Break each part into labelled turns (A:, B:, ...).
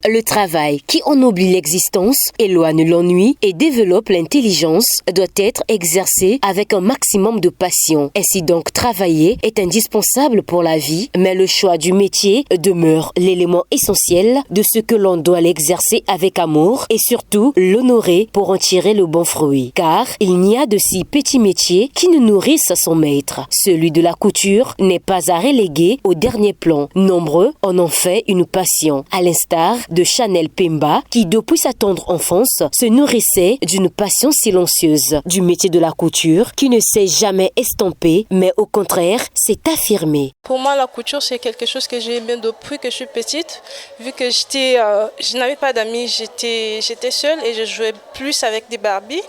A: Le travail qui ennoblit l'existence, éloigne l'ennui et développe l'intelligence doit être exercé avec un maximum de passion. Ainsi donc, travailler est indispensable pour la vie, mais le choix du métier demeure l'élément essentiel de ce que l'on doit l'exercer avec amour et surtout l'honorer pour en tirer le bon fruit. Car il n'y a de si petits métiers qui ne nourrissent son maître. Celui de la couture n'est pas à reléguer au dernier plan. Nombreux en ont fait une passion, à l'instar de Chanel Pemba qui depuis sa tendre enfance se nourrissait d'une passion silencieuse du métier de la couture qui ne s'est jamais estompé mais au contraire s'est affirmé.
B: Pour moi, la couture, c'est quelque chose que j'ai aimé depuis que je suis petite. Vu que je n'avais pas d'amis, j'étais seule et je jouais plus avec des Barbies.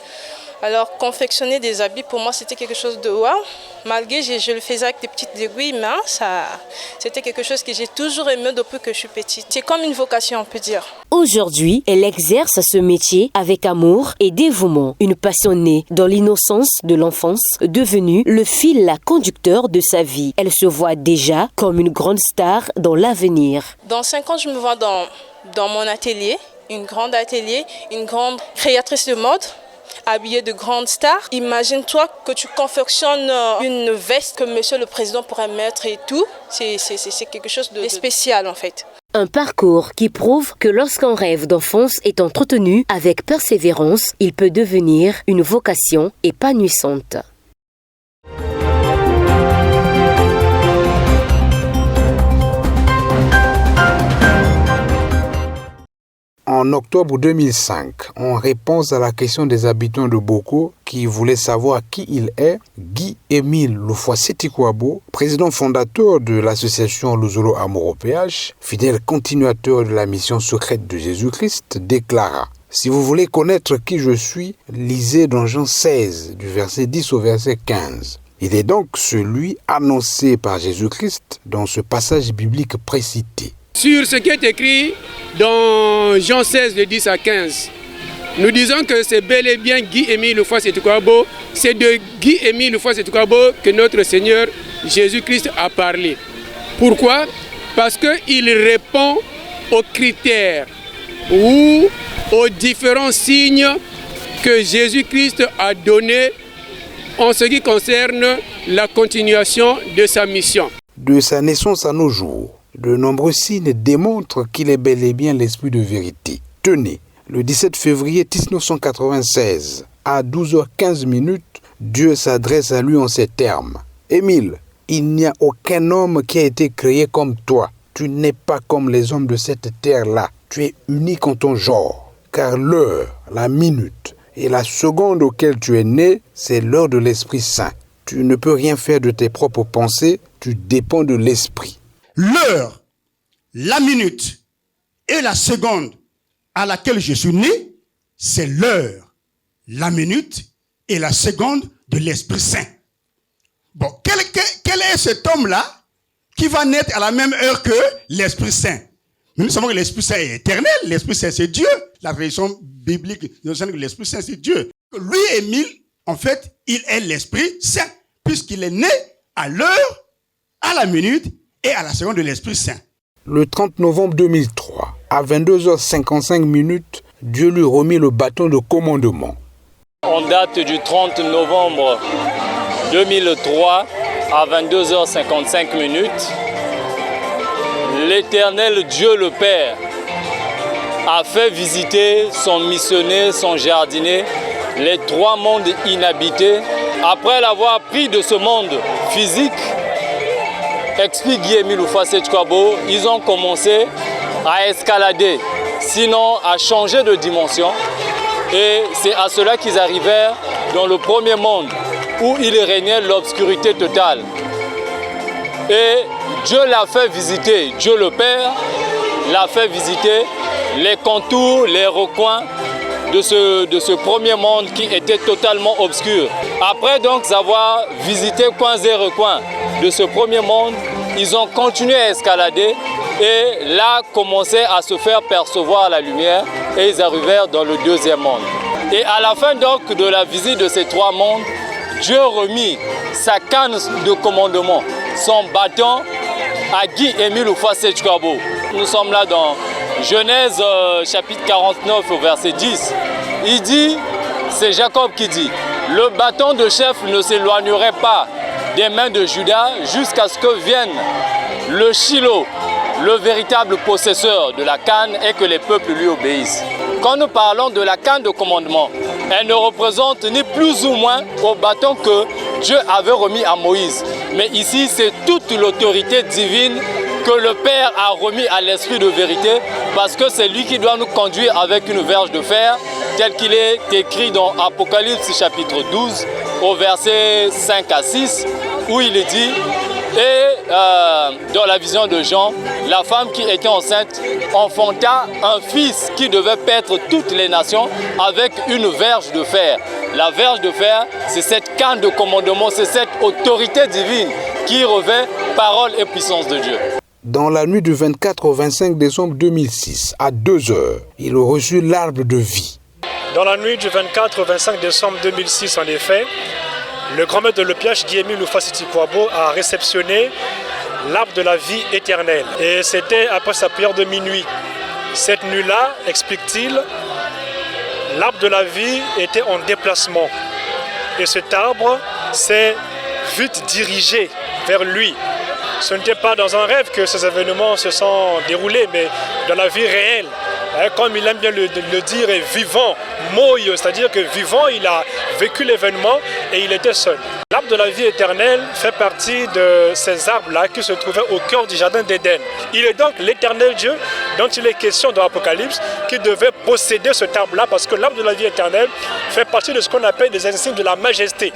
B: Alors, confectionner des habits, pour moi, c'était quelque chose de waouh. Malgré je le faisais avec des petites aiguilles, mais c'était quelque chose que j'ai toujours aimé depuis que je suis petite. C'est comme une vocation, on peut dire.
A: Aujourd'hui, elle exerce ce métier avec amour et dévouement. Une passion née dans l'innocence de l'enfance, devenue le fil conducteur de sa vie. Elle se voit déjà comme une grande star dans l'avenir.
B: Dans 5 ans, je me vois dans mon atelier, une grande créatrice de mode, habillée de grandes stars. Imagine-toi que tu confectionnes une veste que monsieur le président pourrait mettre et tout. C'est quelque chose de spécial en fait.
A: Un parcours qui prouve que lorsqu'un rêve d'enfance est entretenu avec persévérance, il peut devenir une vocation épanouissante.
C: En octobre 2005, en réponse à la question des habitants de Boko qui voulaient savoir qui il est, Guy-Émile Loufoua-Seti-Kouabo, président fondateur de l'association Luzolo Amour au PH, fidèle continuateur de la mission secrète de Jésus-Christ, déclara: si vous voulez connaître qui je suis, lisez dans Jean 16, du verset 10 au verset 15. Il est donc celui annoncé par Jésus-Christ dans ce passage biblique précité.
D: Sur ce qui est écrit dans Jean 16, de 10 à 15, nous disons que c'est bel et bien Guy-Émile Loufoua-Seti-Kouabo, c'est de Guy-Émile Loufoua-Seti-Kouabo que notre Seigneur Jésus-Christ a parlé. Pourquoi? Parce qu'il répond aux critères ou aux différents signes que Jésus-Christ a donnés en ce qui concerne la continuation de sa mission.
C: De sa naissance à nos jours, de nombreux signes démontrent qu'il est bel et bien l'esprit de vérité. Tenez, le 17 février 1996, à 12h15, Dieu s'adresse à lui en ces termes. Émile, il n'y a aucun homme qui a été créé comme toi. Tu n'es pas comme les hommes de cette terre-là. Tu es unique en ton genre. Car l'heure, la minute et la seconde auquel tu es né, c'est l'heure de l'Esprit Saint. Tu ne peux rien faire de tes propres pensées, tu dépends de l'Esprit.
E: L'heure, la minute et la seconde à laquelle je suis né, c'est l'heure, la minute et la seconde de l'Esprit Saint. Bon, quel est cet homme-là qui va naître à la même heure que l'Esprit Saint? Nous savons que l'Esprit Saint est éternel, l'Esprit Saint c'est Dieu. La tradition biblique nous enseigne que l'Esprit Saint c'est Dieu. Lui, Émile, en fait, il est l'Esprit Saint, puisqu'il est né à l'heure, à la minute et à la seconde de l'Esprit Saint.
C: Le 30 novembre 2003, à 22h55, Dieu lui remit le bâton de commandement.
F: En date du 30 novembre 2003, à 22h55, l'Éternel Dieu le Père a fait visiter son missionnaire, son jardinier, les 3 mondes inhabités. Après l'avoir pris de ce monde physique, explique Guy-Émile Loufoua-Seti-Kouabo, ils ont commencé à escalader, sinon à changer de dimension. Et c'est à cela qu'ils arrivèrent dans le premier monde, où il régnait l'obscurité totale. Et Dieu l'a fait visiter, Dieu le Père l'a fait visiter les contours, les recoins de ce premier monde qui était totalement obscur. Après donc avoir visité coins et recoins de ce premier monde, ils ont continué à escalader et là commençaient à se faire percevoir la lumière et ils arrivèrent dans le deuxième monde. Et à la fin donc de la visite de ces 3 mondes, Dieu remit sa canne de commandement, son bâton à Guy-Émile Loufoua-Seti-Kouabo. Nous sommes là dans Genèse chapitre 49 au verset 10, il dit, c'est Jacob qui dit, le bâton de chef ne s'éloignerait pas des mains de Judas jusqu'à ce que vienne le Shiloh, le véritable possesseur de la canne, et que les peuples lui obéissent. Quand nous parlons de la canne de commandement, elle ne représente ni plus ou moins au bâton que Dieu avait remis à Moïse. Mais ici, c'est toute l'autorité divine que le Père a remis à l'Esprit de vérité, parce que c'est lui qui doit nous conduire avec une verge de fer, tel qu'il est écrit dans Apocalypse chapitre 12, au verset 5 à 6, où il est dit, et dans la vision de Jean, la femme qui était enceinte enfanta un fils qui devait paître toutes les nations avec une verge de fer. La verge de fer, c'est cette canne de commandement, c'est cette autorité divine qui revêt parole et puissance de Dieu.
C: Dans la nuit du 24 au 25 décembre 2006, à 2 heures, il a reçu l'arbre de vie.
G: Dans la nuit du 24 au 25 décembre 2006, en effet, le grand-maître de l'EPH, Guy-Émile Loufouas-Siti-Kouabo, a réceptionné l'arbre de la vie éternelle. Et c'était après sa prière de minuit. Cette nuit-là, explique-t-il, l'arbre de la vie était en déplacement. Et cet arbre s'est vite dirigé vers lui. Ce n'était pas dans un rêve que ces événements se sont déroulés, mais dans la vie réelle. Comme il aime bien le dire, est vivant, moïo, c'est-à-dire que vivant, il a vécu l'événement et il était seul. L'arbre de la vie éternelle fait partie de ces arbres-là qui se trouvaient au cœur du jardin d'Éden. Il est donc l'éternel Dieu dont il est question dans l'Apocalypse qui devait posséder cet arbre-là, parce que l'arbre de la vie éternelle fait partie de ce qu'on appelle des insignes de la majesté.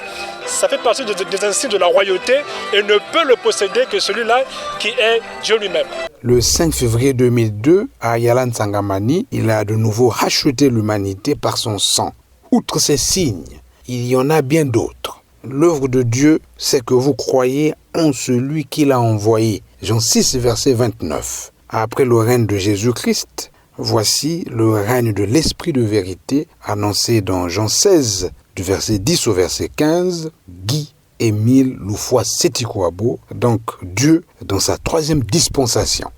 G: Ça fait partie des insignes de la royauté et ne peut le posséder que celui-là qui est Dieu lui-même.
C: Le 5 février 2002, à Yalan Sangamani, il a de nouveau racheté l'humanité par son sang. Outre ces signes, il y en a bien d'autres. L'œuvre de Dieu, c'est que vous croyez en celui qu'il a envoyé. Jean 6, verset 29. Après le règne de Jésus-Christ, voici le règne de l'Esprit de vérité annoncé dans Jean 16, du verset 10 au verset 15, Guy-Émile Loufouas-Siti-Kouabo, donc Dieu dans sa 3e dispensation.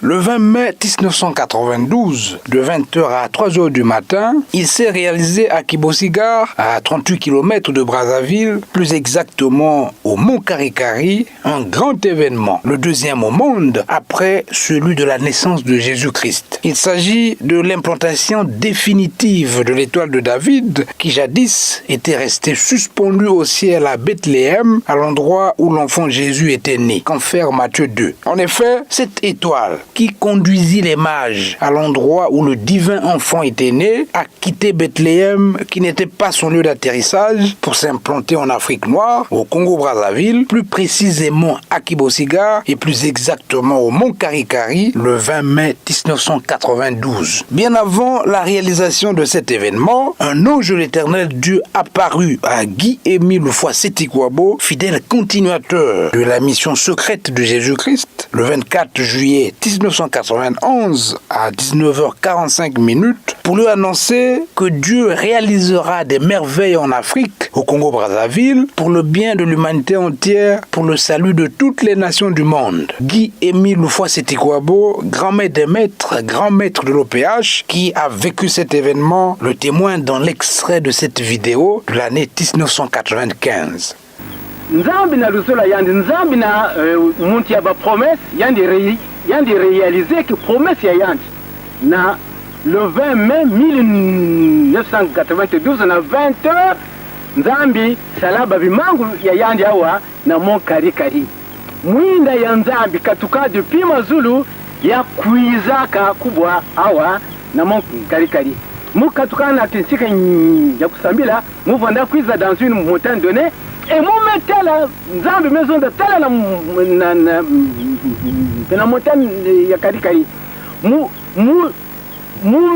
C: Le 20 mai 1992, de 20h à 3h du matin, il s'est réalisé à Kibosigar, à 38 km de Brazzaville, plus exactement au Mont Karikari, un grand événement, le 2e au monde après celui de la naissance de Jésus-Christ. Il s'agit de l'implantation définitive de l'étoile de David, qui jadis était restée suspendue au ciel à Bethléem, à l'endroit où l'enfant Jésus était né, confère Matthieu 2. En effet, cette étoile qui conduisit les mages à l'endroit où le divin enfant était né, a quitté Bethléem, qui n'était pas son lieu d'atterrissage, pour s'implanter en Afrique noire, au Congo-Brazzaville, plus précisément à Kibosigar et plus exactement au Mont Karikari, le 20 mai 1992. Bien avant la réalisation de cet événement, un ange de l'Éternel Dieu apparut à Guy-Émile Loufouas-Siti-Kouabo, fidèle continuateur de la mission secrète de Jésus-Christ, le 24 juillet 1991 à 19h45 pour lui annoncer que Dieu réalisera des merveilles en Afrique, au Congo-Brazzaville, pour le bien de l'humanité entière, pour le salut de toutes les nations du monde. Guy-Émile Loufouas-Siti-Kouabo, grand-maître des maîtres, grand-maître de l'OPH, qui a vécu cet événement, le témoin dans l'extrait de cette vidéo de l'année 1995.
H: Nzambi na lusula yandi nzambi na muntu ya ba promesse yandi réaliser que promesse ya yandi na le 20 mai 1992 na 20h nzambi salaba bimangu ya yandi awa na Mont Karikari mwinda ya nzambi katuka depuis mazulu ya kuizaka kubwa awa na Mont Karikari mukatuka na tinsika ya kusambila muvanda kuiza dans une montagne donnée. Et mon métal, nzambi maison de telle na montagne ya Karikari. Mu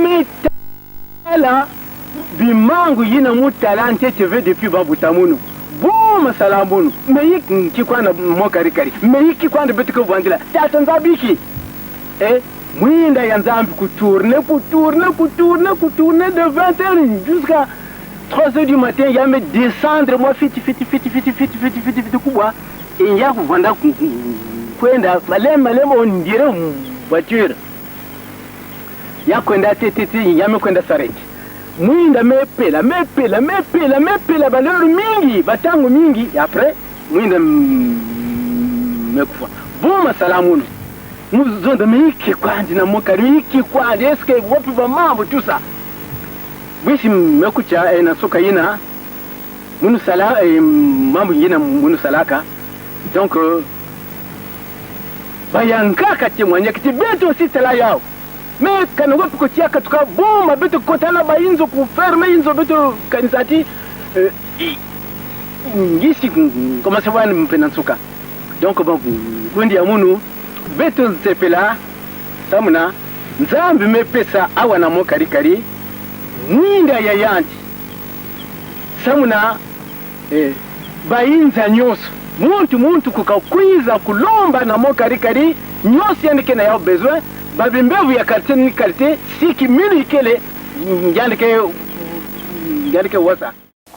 H: métal bimangu yina mutala ntete depuis babutamunu. Boum salamunu. Mais qui quoi na Mont Karikari. Mais qui quoi de betiko vandila. Tata nzabiki. Et mwinda ya nzambi kutourner de 20h jusqu'à 3h du matin, il y a me descendre, moi, fiti, kubwa. Et il y a vanda kwenda, malem, on dirait une voiture. Il y a kwenda tete, il y a me kwenda sareti. Mwinda mepela, balero mingi, batangu mingi, et après, mwinda mekufa. Boma salamunu. Muzonda miki kwandi na mokari, miki kwandi, eske wapi ba mambo, tout ça. Bisi mekucha na soka yina munu sala mambo yina munu salaka donc bayanka kati mwanya kiti beto si tala yao me kana wapi kotia katuka bomba beto kotana ba inzo ku ferme inzo beto kanisati ngisi koma se wana mpena soka donc bon kundi ya munu beto sepela samuna nzambi mepesa awa na mokari kari mwinda ya yanti samuna bayinza nyoso muntu kukakwiza kulomba na mokarikari nyoso yandike na yao besoin babimbevu ya kalite ni kalite siki mili kele yandike wasa.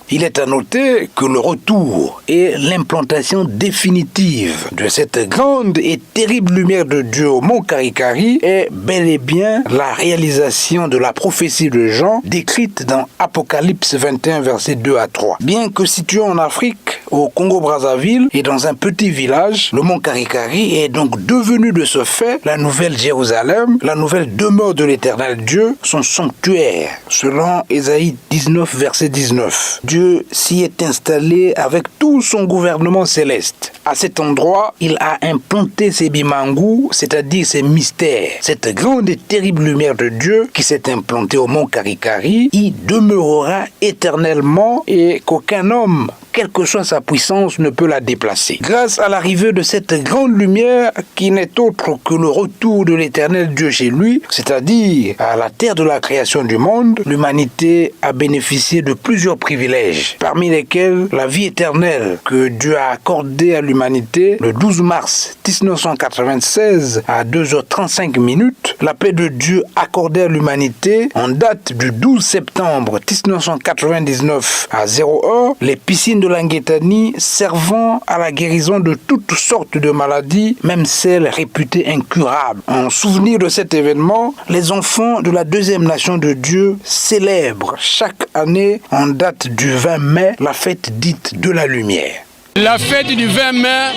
C: Il est à noter que le retour et l'implantation définitive de cette grande et terrible lumière de Dieu au mont Karikari est bel et bien la réalisation de la prophétie de Jean décrite dans Apocalypse 21 versets 2 à 3. Bien que situé en Afrique, au Congo-Brazzaville et dans un petit village, le mont Karikari est donc devenu de ce fait la nouvelle Jérusalem, la nouvelle demeure de l'Éternel Dieu, son sanctuaire, selon Ésaïe 19 verset 19. Dieu s'y est installé avec tout son gouvernement céleste. À cet endroit, il a implanté ses bimangu, c'est-à-dire ses mystères. Cette grande et terrible lumière de Dieu qui s'est implantée au mont Karikari y demeurera éternellement et qu'aucun homme, quelle que soit sa puissance, ne peut la déplacer. Grâce à l'arrivée de cette grande lumière qui n'est autre que le retour de l'Éternel Dieu chez lui, c'est-à-dire à la terre de la création du monde, l'humanité a bénéficié de plusieurs privilèges, parmi lesquels la vie éternelle que Dieu a accordée à l'humanité le 12 mars 1996 à 2h35 minutes, la paix de Dieu accordée à l'humanité en date du 12 septembre 1999 à 0h, les piscines de l'Anguétani servant à la guérison de toutes sortes de maladies, même celles réputées incurables. En souvenir de cet événement, les enfants de la deuxième nation de Dieu célèbrent chaque année en date du 20 mai la fête dite de la lumière.
D: La fête du 20 mai,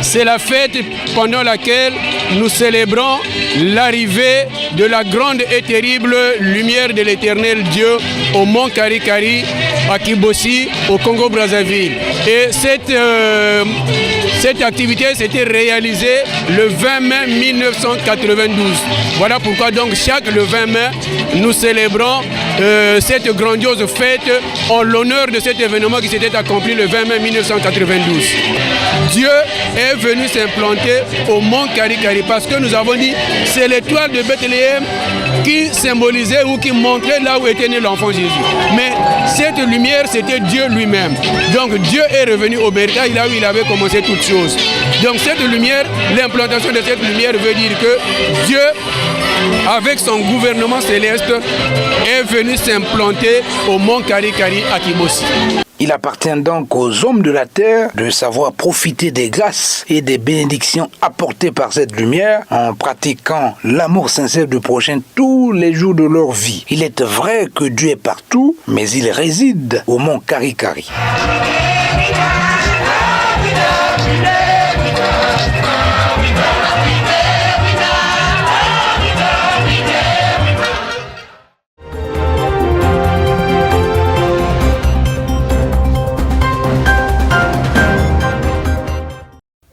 D: c'est la fête pendant laquelle nous célébrons l'arrivée de la grande et terrible lumière de l'Éternel Dieu au mont Karikari, à Kibossi, au Congo-Brazzaville. Et cette activité s'était réalisée le 20 mai 1992. Voilà pourquoi donc le 20 mai, nous célébrons cette grandiose fête en l'honneur de cet événement qui s'était accompli le 20 mai 1992. Dieu est venu s'implanter au mont Karikari parce que nous avons dit c'est l'étoile de Bethléem qui symbolisait ou qui montrait là où était né l'enfant Jésus. Mais cette lumière, c'était Dieu lui-même. Donc Dieu est revenu au bercail là où il avait commencé toutes choses. Donc cette lumière, l'implantation de cette lumière veut dire que Dieu, avec son gouvernement céleste, est venu s'implanter au mont Karikari à Kibossi.
C: Il appartient donc aux hommes de la terre de savoir profiter des grâces et des bénédictions apportées par cette lumière en pratiquant l'amour sincère du prochain tous les jours de leur vie. Il est vrai que Dieu est partout, mais il réside au mont Karikari.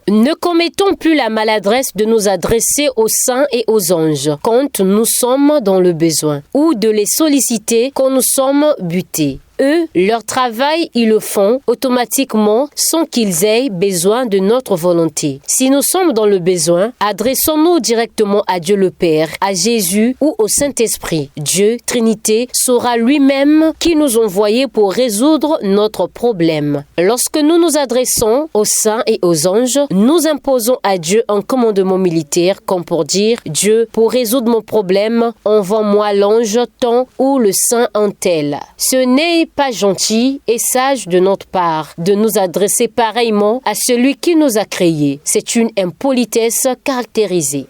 A: Ne commettons plus la maladresse de nous adresser aux saints et aux anges quand nous sommes dans le besoin, ou de les solliciter quand nous sommes butés. Eux, leur travail, ils le font automatiquement sans qu'ils aient besoin de notre volonté. Si nous sommes dans le besoin, adressons-nous directement à Dieu le Père, à Jésus ou au Saint-Esprit. Dieu, Trinité, saura lui-même qui nous envoyer pour résoudre notre problème. Lorsque nous nous adressons aux saints et aux anges, nous imposons à Dieu un commandement militaire comme pour dire « Dieu, pour résoudre mon problème, envoie-moi l'ange tant ou le saint un tel ». Ce n'est n'est pas gentil et sage de notre part de nous adresser pareillement à celui qui nous a créés. C'est une impolitesse caractérisée.